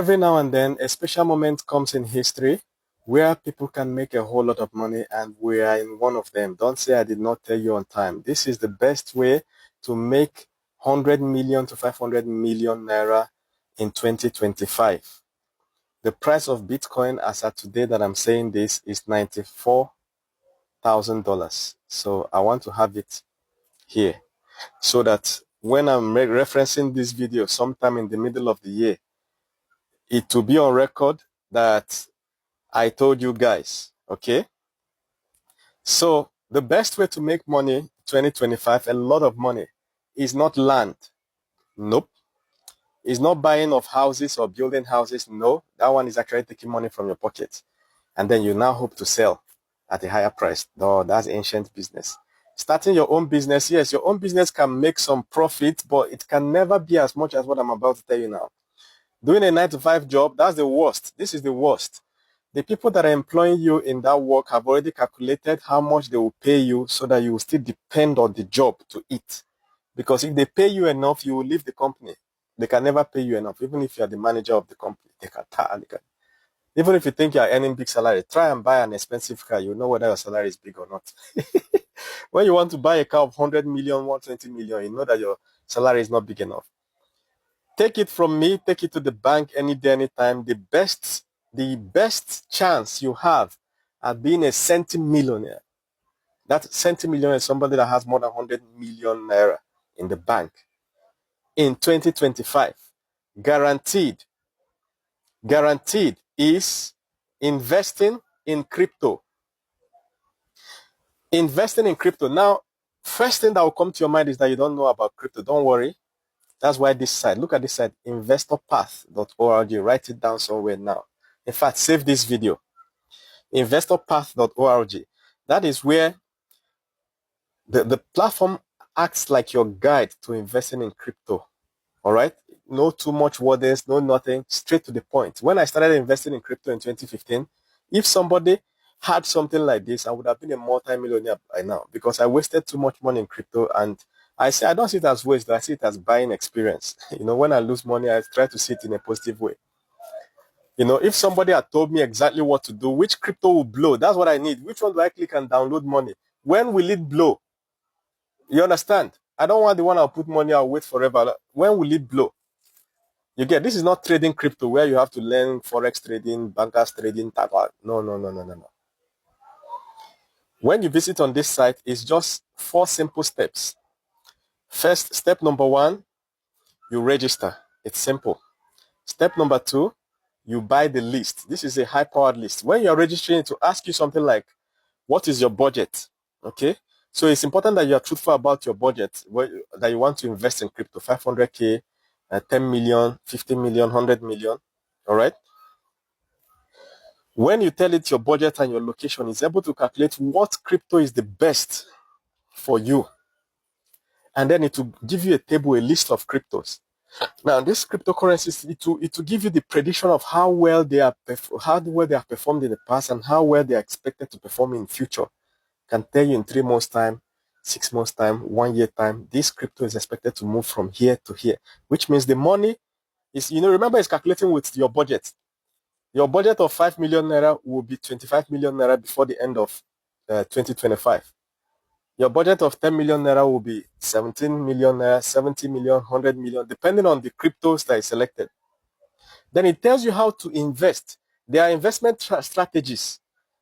Every now and then, a special moment comes in history where people can make a whole lot of money, and we are in one of them. Don't say I did not tell you on time. This is the best way to make 100 million to 500 million naira in 2025. The price of Bitcoin as at today that I'm saying this is $94,000. So I want to have it here so that when I'm referencing this video sometime in the middle of the year, it will be on record that I told you guys, okay? So the best way to make money 2025, a lot of money, is not land. Nope. It's not buying of houses or building houses. No, that one is actually taking money from your pocket. And then you now hope to sell at a higher price. No, that's ancient business. Starting your own business, yes, your own business can make some profit, but it can never be as much as what I'm about to tell you now. Doing a 9-to-5 job, that's the worst. This is the worst. The people that are employing you in that work have already calculated how much they will pay you so that you will still depend on the job to eat. Because if they pay you enough, you will leave the company. They can never pay you enough, even if you are the manager of the company. Even if you think you are earning big salary, try and buy an expensive car. You'll know whether your salary is big or not. When you want to buy a car of 100 million, 120 million, you know that your salary is not big enough. Take it from me, take it to the bank any day, anytime. The best chance you have at being a centimillionaire. That centimillionaire is somebody that has more than 100 million naira in the bank in 2025. Guaranteed is investing in crypto. Investing in crypto. Now, first thing that will come to your mind is that you don't know about crypto. Don't worry. That's why this site, look at this site, investorpath.org. Write it down somewhere now. In fact, save this video. Investorpath.org. That is where the platform acts like your guide to investing in crypto. All right. No too much words, no nothing, straight to the point. When I started investing in crypto in 2015, if somebody had something like this, I would have been a multi-millionaire by now because I wasted too much money in crypto. And I say I don't see it as waste, I see it as buying experience. When I lose money, I try to see it in a positive way. If somebody had told me exactly what to do, which crypto will blow, that's what I need. Which one do I click and download money? When will it blow? You understand? I don't want the one I'll put money, I'll wait forever. When will it blow? You get, this is not trading crypto where you have to learn forex trading, bankers trading, no. When you visit on this site, it's just 4 simple steps. First, step number 1, you register. It's simple. Step number 2, you buy the list. This is a high-powered list. When you're registering, to ask you something like, what is your budget? Okay? So it's important that you are truthful about your budget, that you want to invest in crypto, 500K, 10 million, 50 million, 100 million. All right? When you tell it your budget and your location, it's able to calculate what crypto is the best for you. And then it will give you a table, a list of cryptos. Now, these cryptocurrencies, it will give you the prediction of how well they have performed in the past and how well they are expected to perform in future. Can tell you in 3 months' time, 6 months' time, 1 year time, this crypto is expected to move from here to here, which means the money is, remember, it's calculating with your budget. Your budget of 5 million naira will be 25 million naira before the end of 2025. Your budget of 10 million naira will be 17 million naira, 70 million, 100 million, depending on the cryptos that is selected. Then it tells you how to invest. There are investment strategies.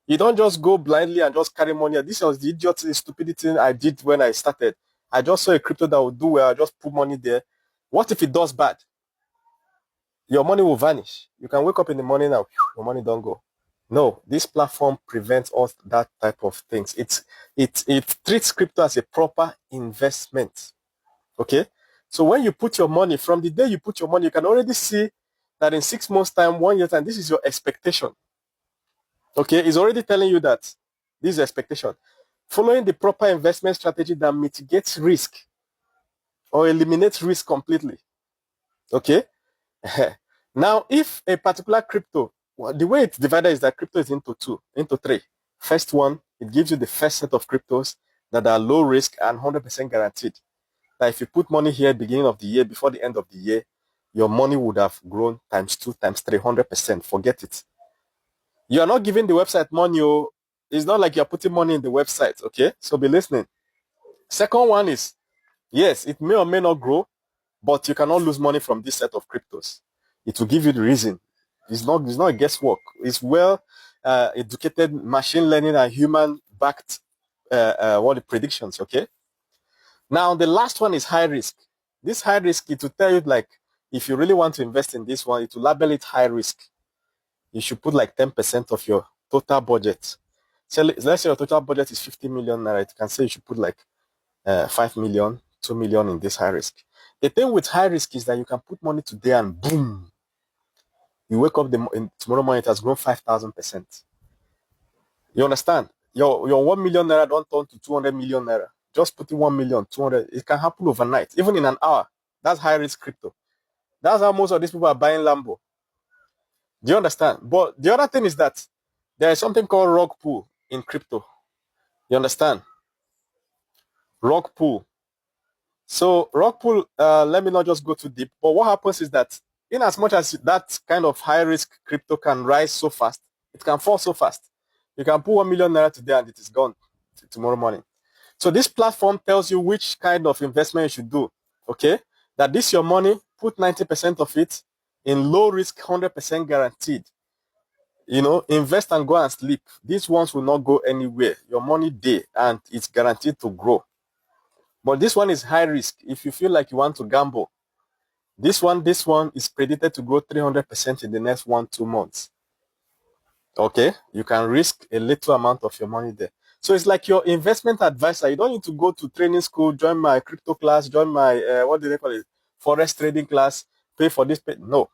You don't just go blindly and just carry money. This was the idiotic, stupid thing I did when I started. I just saw a crypto that would do well. I just put money there. What if it does bad? Your money will vanish. You can wake up in the morning and your money don't go. No, this platform prevents all that type of things. It treats crypto as a proper investment. Okay? So when you put your money, from the day you put your money, you can already see that in 6 months' time, 1 year time, this is your expectation. Okay? It's already telling you that this is expectation. Following the proper investment strategy that mitigates risk or eliminates risk completely. Okay? Now, if a particular crypto, the way it's divided is that crypto is into 3. First one, it gives you the first set of cryptos that are low risk and 100% guaranteed. That if you put money here at the beginning of the year, before the end of the year, your money would have grown times 2, times 300%. Forget it. You are not giving the website money. Oh. It's not like you're putting money in the website. Okay. So be listening. Second one is, yes, it may or may not grow, but you cannot lose money from this set of cryptos. It will give you the reason. It's not a guesswork. It's well educated machine learning and human backed what the predictions. Okay. Now the last one is high risk. This high risk, it will tell you like if you really want to invest in this one, it will label it high risk. You should put like 10% of your total budget. So let's say your total budget is 50 million naira. You can say you should put like 5 million, 2 million in this high risk. The thing with high risk is that you can put money today and boom, you wake up tomorrow morning, it has grown 5,000%. You understand? Your 1 million naira don't turn to 200 million naira. Just putting 1 million, 200, it can happen overnight, even in an hour. That's high risk crypto. That's how most of these people are buying Lambo. Do you understand? But the other thing is that there is something called rug pull in crypto. You understand? Rug pull. So rug pull, let me not just go too deep, but what happens is that in as much as that kind of high risk crypto can rise so fast, it can fall so fast. You can put 1 million naira today and it is gone tomorrow morning. So this platform tells you which kind of investment you should do. Okay? That this your money, put 90% of it in low risk, 100% guaranteed. Invest and go and sleep. These ones will not go anywhere. Your money day and it's guaranteed to grow. But this one is high risk. If you feel like you want to gamble, this one is predicted to grow 300% in the next 1-2 months. Okay, you can risk a little amount of your money there. So it's like your investment advisor. You don't need to go to training school, join my crypto class, join my what do they call it, forex trading class, pay for this. No,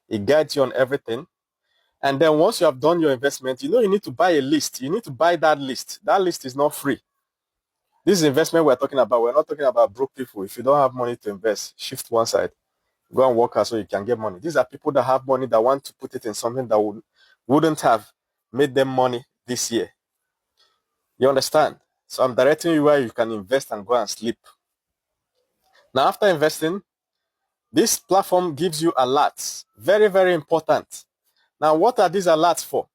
it guides you on everything. And then once you have done your investment, you need to buy a list. You need to buy that list. That list is not free. This is investment we're talking about. We're not talking about broke people. If you don't have money to invest, shift one side. Go and work hard so you can get money. These are people that have money that want to put it in something that wouldn't have made them money this year. You understand? So I'm directing you where you can invest and go and sleep. Now, after investing, this platform gives you alerts. Very, very important. Now, what are these alerts for?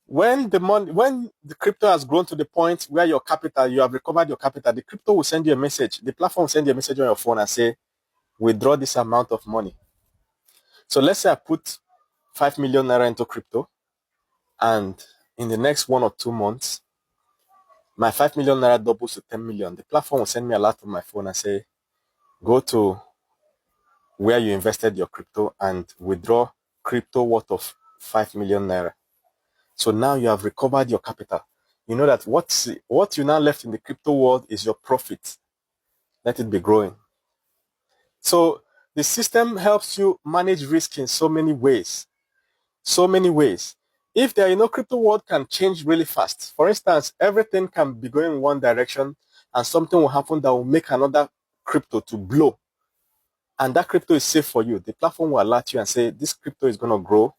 When the crypto has grown to the point where you have recovered your capital, the crypto will send you a message. The platform will send you a message on your phone and say, withdraw this amount of money. So let's say I put 5 million naira into crypto, and in the next 1 or 2 months, my 5 million naira doubles to 10 million. The platform will send me a alert on my phone and say, go to where you invested your crypto and withdraw crypto worth of 5 million naira. So now you have recovered your capital. You know that what you now left in the crypto world is your profit. Let it be growing. So the system helps you manage risk in so many ways. So many ways. If crypto world can change really fast. For instance, everything can be going in one direction and something will happen that will make another crypto to blow. And that crypto is safe for you. The platform will alert you and say, this crypto is going to grow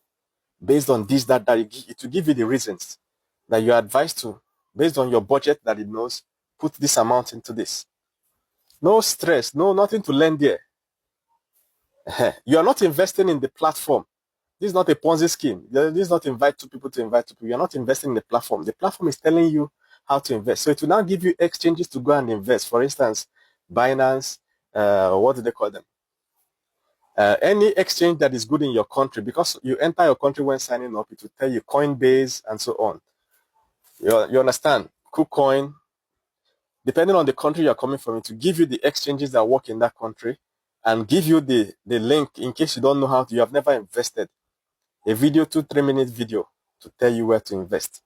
based on this, that. It will give you the reasons that you're advised to, based on your budget that it knows, put this amount into this. No stress, nothing to learn there. You are not investing in the platform. This is not a Ponzi scheme. This is not invite two people to invite two people. You're not investing in the platform. The platform is telling you how to invest. So it will now give you exchanges to go and invest. For instance, Binance, what do they call them? Any exchange that is good in your country, because you enter your country when signing up, it will tell you Coinbase and so on. You understand? KuCoin, depending on the country you're coming from, it will give you the exchanges that work in that country and give you the link in case you don't know you have never invested. A video, 2-3 minute video to tell you where to invest,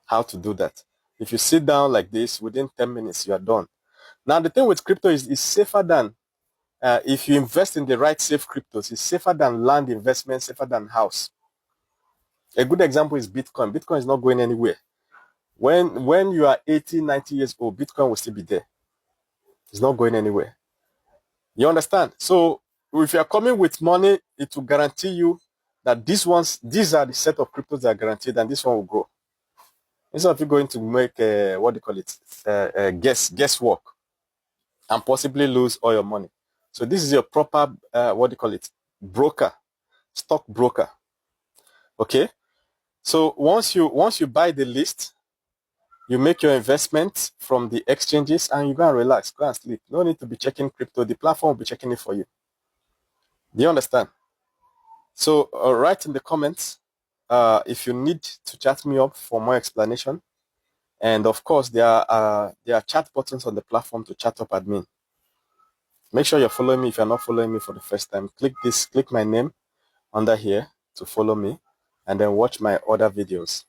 how to do that. If you sit down like this, within 10 minutes, you are done. Now, the thing with crypto is it's safer than, if you invest in the right safe cryptos, it's safer than land investment, safer than house. A good example is Bitcoin. Bitcoin is not going anywhere. When you are 80, 90 years old, Bitcoin will still be there. It's not going anywhere. You understand? So if you are coming with money, it will guarantee you that these are the set of cryptos that are guaranteed, and this one will grow. Instead of you going to make guesswork and possibly lose all your money. So this is your proper, what do you call it? Broker, stock broker. Okay. So once you buy the list, you make your investment from the exchanges and you go and relax, go and sleep. No need to be checking crypto. The platform will be checking it for you. Do you understand? So write in the comments if you need to chat me up for more explanation. And of course, there are chat buttons on the platform to chat up admin. Make sure you're following me if you're not following me for the first time. Click my name under here to follow me and then watch my other videos.